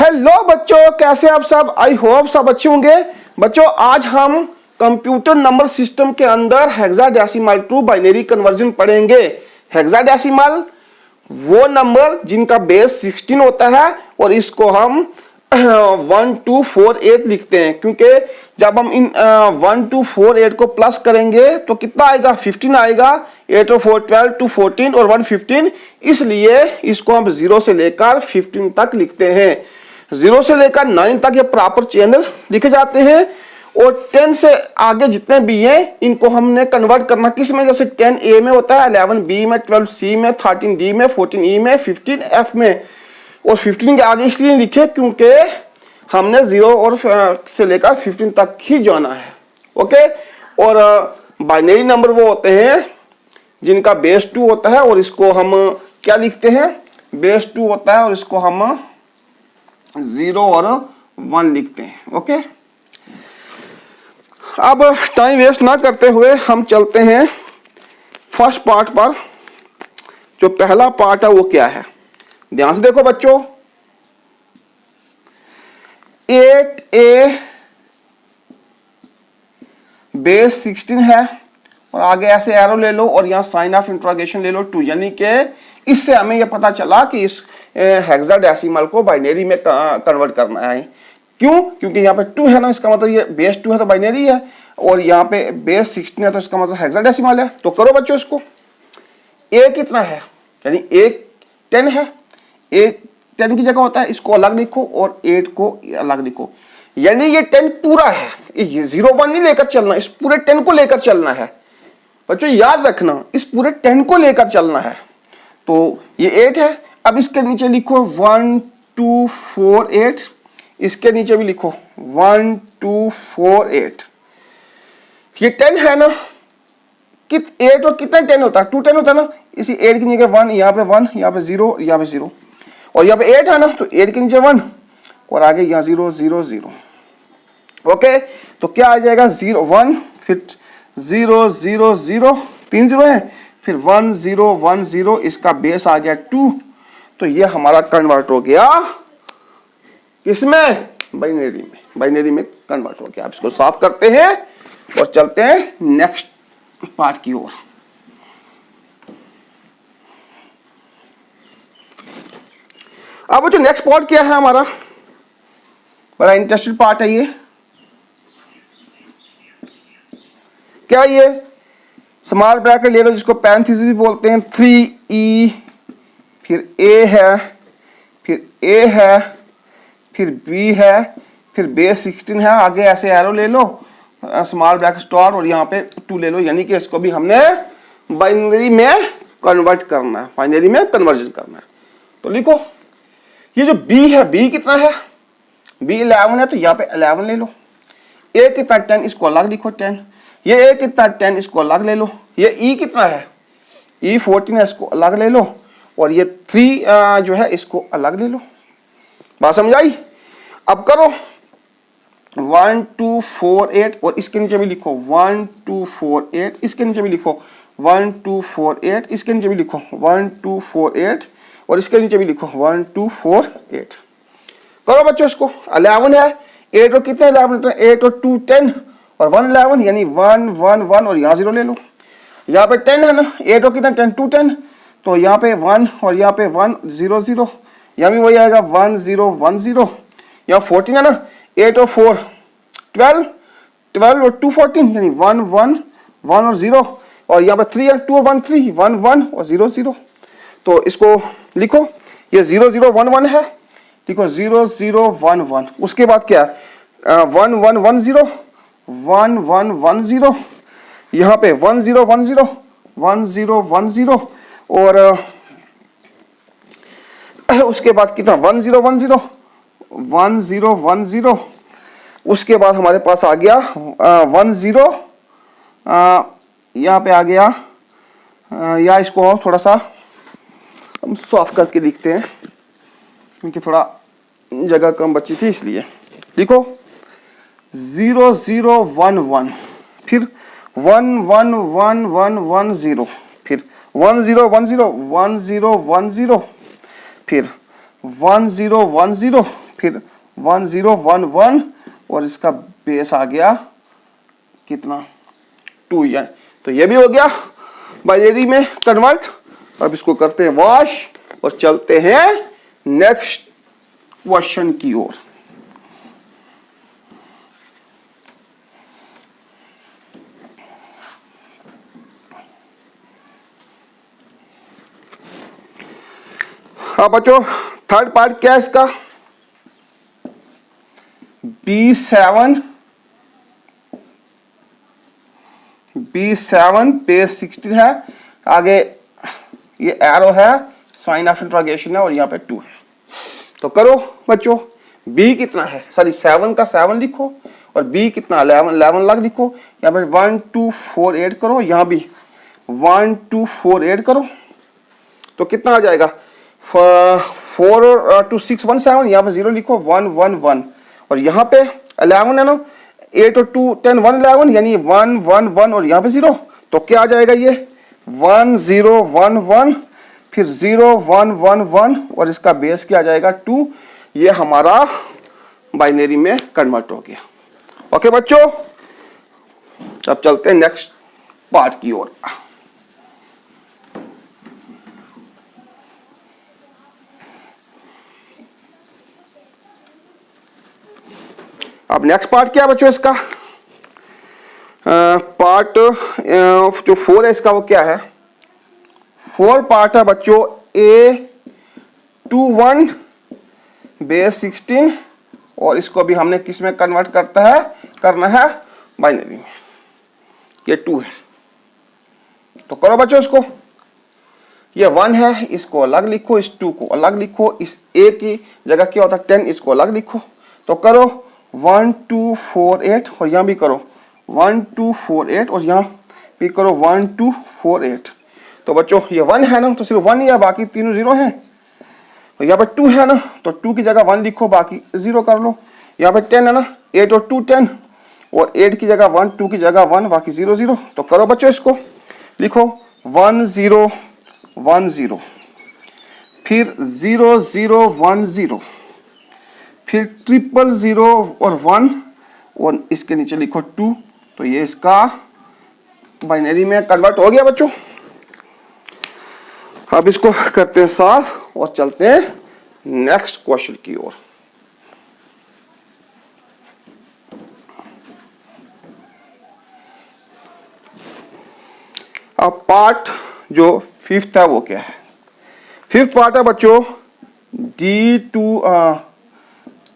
Hello बच्चों, कैसे आप सब? आई होप सब अच्छे होंगे। बच्चों, आज हम कंप्यूटर नंबर सिस्टम के अंदर हेक्साडेसिमल टू बाइनरी कन्वर्जन पढ़ेंगे। हेक्साडेसिमल वो नंबर जिनका बेस 16 होता है और इसको हम 1 2 4 8 लिखते हैं, क्योंकि जब हम इन 1 2 4 8 को प्लस करेंगे तो कितना आएगा? 15 आएगा। 8 और 4 12 2 14 और 1 15, इसलिए इसको हम 0 से लेकर 15 तक लिखते हैं। 0 से लेकर 9 तक ये प्रॉपर चैनल लिखे जाते हैं और 10 से आगे जितने भी हैं इनको हमने कन्वर्ट करना किस में? जैसे 10A में होता है, 11B में, 12C में, 13D में, 14E में, 15F में। और 15 के आगे इसलिए लिखे क्योंकि हमने 0 और से लेकर 15 तक ही जाना है। ओके। और बाइनरी नंबर वो होते हैं जिनका बेस 2 होता है और इसको हम क्या लिखते हैं? बेस 2 होता है और इसको हम 0 और 1 लिखते हैं। ओके। अब टाइम वेस्ट ना करते हुए हम चलते हैं फर्स्ट पार्ट पर। जो पहला पार्ट है वो क्या है? ध्यान से देखो बच्चों। 8A बेस 16 है और आगे ऐसे एरो ले लो और यहां साइन ऑफ इंट्रोगेशन ले लो 2, यानी कि इससे हमें यह पता चला कि इस हेक्साडेसिमल को बाइनरी में कन्वर्ट करना है। क्यों? क्योंकि यहाँ पे 2 है ना, इसका मतलब ये बेस 2 है तो बाइनरी है, और यहाँ पे बेस 16 है तो इसका मतलब हेक्साडेसिमल है। तो करो बच्चों इसको। A कितना है? यानी A 10 है। A 10 की जगह होता है, इसको अलग लिखो और 8 को अलग लिखो, यानी ये 10 पूरा है। ये 0 1 नहीं लेकर चलना, इस पूरे 10 को लेकर चलना है। बच्चों याद रखना, इस पूरे 10 को लेकर चलना है। तो ये 8 है। अब इसके नीचे लिखो 1 2 4 8, इसके नीचे भी लिखो 1 2 4 8। ये 10 है ना, 8 और कितना 10 होता है? 2 10 होता है ना। इसी 8 के नीचे 1, यहाँ पे 1, यहाँ पे 0, यहाँ पे 0, और यहाँ पे 8 है ना, तो 8 के नीचे 1 और आगे यहाँ 0 0 0। ओके। तो क्या आ जाएगा? 0 1, फिर 0 0 0, 3 0 है, फिर 1 0 1 0, इसका बेस आ गया 2। तो ये हमारा कन्वर्ट हो गया किसमें? बाइनरी में। बाइनरी में कन्वर्ट हो गया। आप इसको साफ करते हैं और चलते हैं नेक्स्ट पार्ट की ओर। अब जो नेक्स्ट पार्ट क्या है हमारा, बड़ा इंटरेस्टिंग पार्ट है ये। क्या ये? स्मॉल ब्रैकेट ले लो जिसको पैरेंथेसिस भी बोलते हैं। 3E, फिर A है, फिर A है, फिर B है, फिर बेस 16 है, आगे ऐसे एरो ले लो, स्मॉल ब्रैकेट स्टार, और यहाँ पे 2 ले लो, यानी कि इसको भी हमने बाइनरी में कन्वर्ट करना है, बाइनरी में कन्वर्जन करना है। तो लिखो ये जो B है, B कितना है? B 11 है, तो यहाँ पे 11 ले लो। A कितना 10, इसको अलग लिखो 10। ये A कितना 10, इसको अलग ले लो। ये E कितना है? E 14 है, इसको अलग ले लो, और ये 3 जो है इसको अलग ले लो। बात समझ आई? अब करो 1 2 4 8 और इसके नीचे भी लिखो 1 2 4 8, इसके नीचे भी लिखो 1 2 4 8, इसके नीचे भी लिखो 1 2 4 8 और इसके नीचे भी लिखो 1 2 4 8। करो बच्चों इसको। 11 है, 8 और कितने 11? 8 और 2 10 और 1 11, यानी 1 1 1 और यहाँ 0 ले लो। यहाँ पे 10 है ना, 8 और कितना 10 2 10, तो यहाँ पे 1 और यहाँ पे 1 0 0, यहाँ भी वही आएगा 1 0 1 0। यहाँ 14 है ना, 8 और 4 12, 12 और 2 14, यानी 1 1 1 और 0, और यहाँ पे 3 और 2 और 1 3, 1 1 और 0 0। तो इसको लिखो, ये 0 0 1 1 है, लिखो 0 0 1 1। उसके बाद क्या? 1 1 1 0, 1 1 1 0, यहाँ पे 1 0 1 0, 1 0 1 0, और उसके बाद कितना? 1 0 1 0, 1 0 1 0। उसके बाद हमारे पास आ गया 1 0, यहाँ पे आ गया, या इसको और थोड़ा सा हम साफ करके लिखते हैं क्योंकि थोड़ा जगह कम बची थी, इसलिए लिखो 0 0 1 1, फिर 1 1 1 1 1 0, फिर 1 0 1 0 1 0 1 0, फिर 1 0 1 0, फिर 1 0 1 1 और इसका बेस आ गया कितना 2 यानी, तो ये भी हो गया बाइनरी में कन्वर्ट। अब इसको करते हैं वॉश और चलते हैं नेक्स्ट क्वेश्चन की ओर। हाँ बच्चों, थर्ड पार्ट क्या है इसका, B7 पेज 16 है, आगे ये एरो है, साइन ऑफ इंट्रोगेशन है और यहाँ पे 2 है। तो करो बच्चों, B कितना है, सॉरी 7 का 7 लिखो और B कितना 11 11 लाख लिखो। यहाँ पे 1 2 4 8 करो, यहाँ भी 1 2 4 8 करो, तो कितना आ जाएगा 4 2 6 1 7, यहाँ पे 0 लिखो 1 1 1 और यहाँ पे 11 है ना, 8 और 2 10 1 11 यानी 1 1 1 और यहाँ पे 0, तो क्या आ जाएगा ये 1 0 1 1 फिर 0 1 1 1 और इसका बेस क्या आ जाएगा 2। ये हमारा बाइनरी में कन्वर्ट हो गया। ओके बच्चों, अब चलते हैं नेक्स्ट पार्ट की ओर। अब नेक्स्ट पार्ट क्या है बच्चों इसका, पार्ट जो 4 है इसका वो क्या है, 4 पार्ट है बच्चों A21 बेस 16 और इसको भी हमने किस में कन्वर्ट करना है बाइनरी में। ये 2 है, तो करो बच्चों इसको, ये 1 है इसको अलग लिखो, इस 2 को अलग लिखो, इस A की जगह क्या होता है 10 इसको अलग लिखो। तो करो 1 2 4 8 और यहाँ भी करो 1 2 4 8 और यहाँ भी करो 1 2 4 8। तो बच्चों ये 1 है ना, तो सिर्फ 1 ही है, बाकी तीनों 0 हैं। तो यहाँ पे 2 है ना, तो 2 की जगह 1 लिखो, बाकी 0 कर लो। यहाँ पे 10 है ना, 8 और 2 10 और 8 की जगह 1 2 की जगह 1 बाकी 0 0। तो करो बच्चों इसको, लिखो 1 0 1 0 फिर 0 0 1 0 फिर 0 0 और 1 और इसके नीचे लिखो 2। तो ये इसका बाइनरी में कन्वर्ट हो गया बच्चों। अब इसको करते हैं साफ और चलते हैं नेक्स्ट क्वेश्चन की ओर। अब पार्ट जो 5th है वो क्या है, 5th पार्ट है बच्चों D2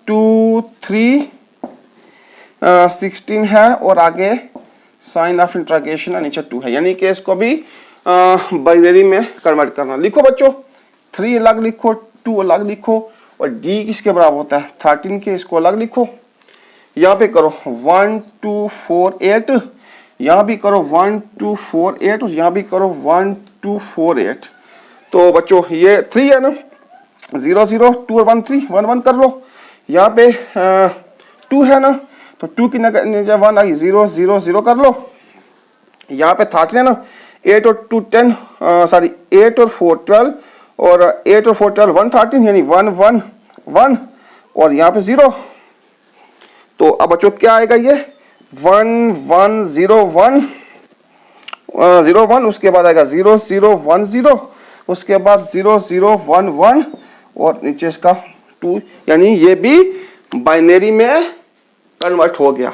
2 3 16 है और आगे साइन ऑफ इंट्रोगेशन नीचे 2 है, यानी कि इसको भी बाइनरी में कन्वर्ट करना। लिखो बच्चों 3 अलग लिखो, 2 अलग लिखो और D किसके बराबर होता है 13 के, इसको अलग लिखो। यहाँ पे करो 1 2 4 8, यहाँ भी करो 1 2 4 8 और यहाँ भी करो 1 2 4 8। तो बच्चों ये 3 है ना, 0 0 2 और 1 3 1 1 कर लो। यहाँ पे 2 है ना, तो 2 की नीचे 1 आई 0 0 0 कर लो। यहाँ पे 13 है ना, 8 और 2 10 सॉरी 8 और 4 12 और 8 और 4 12 1 13 यानी 1 1 1 और यहाँ पे 0। तो अब बच्चों क्या आएगा ये 1 1 0 1 0 1, उसके बाद आएगा 0 0 1 0, उसके बाद 0 0 1 1 और नीचे इसका 2, यानी ये भी बाइनरी में कन्वर्ट हो गया।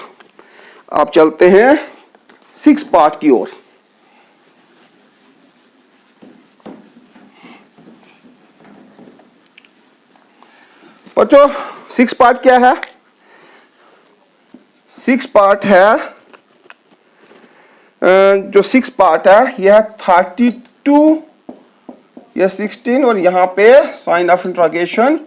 अब चलते हैं 6 पार्ट की ओर। बच्चों 6 पार्ट क्या है, 6 पार्ट है जो 6 पार्ट है यह 32 या 16 और यहाँ पे साइन ऑफ इंट्रोगेशन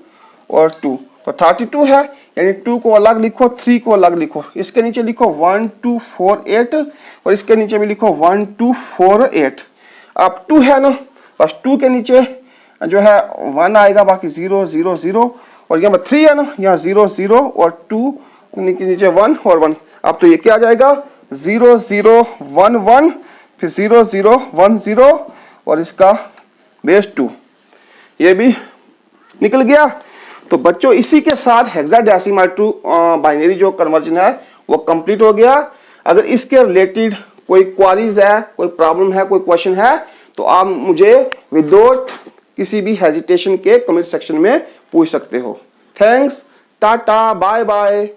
और 2। तो 32 है यानी 2 को अलग लिखो, 3 को अलग लिखो, इसके नीचे लिखो 1 2 4 8 और इसके नीचे भी लिखो 1 2 4 8। अब 2 है ना, बस 2 के नीचे जो है 1 आएगा, बाकी 0 0 0 और यहाँ पर 3 है ना, यहाँ 0 0 और 2 के नीचे 1 और 1। अब तो ये क्या आ जाएगा 0 0 1 1 फिर 0 0 1 0 और इसका बेस 2, ये भी निकल गया। तो बच्चों इसी के साथ हेक्साडेसिमल टू बाइनरी जो कन्वर्जन है वो कंप्लीट हो गया। अगर इसके रिलेटेड कोई क्वारीज है, कोई प्रॉब्लम है, कोई क्वेश्चन है, तो आप मुझे विदाउट किसी भी हेजिटेशन के कमेंट सेक्शन में पूछ सकते हो। Thanks, tata, bye bye.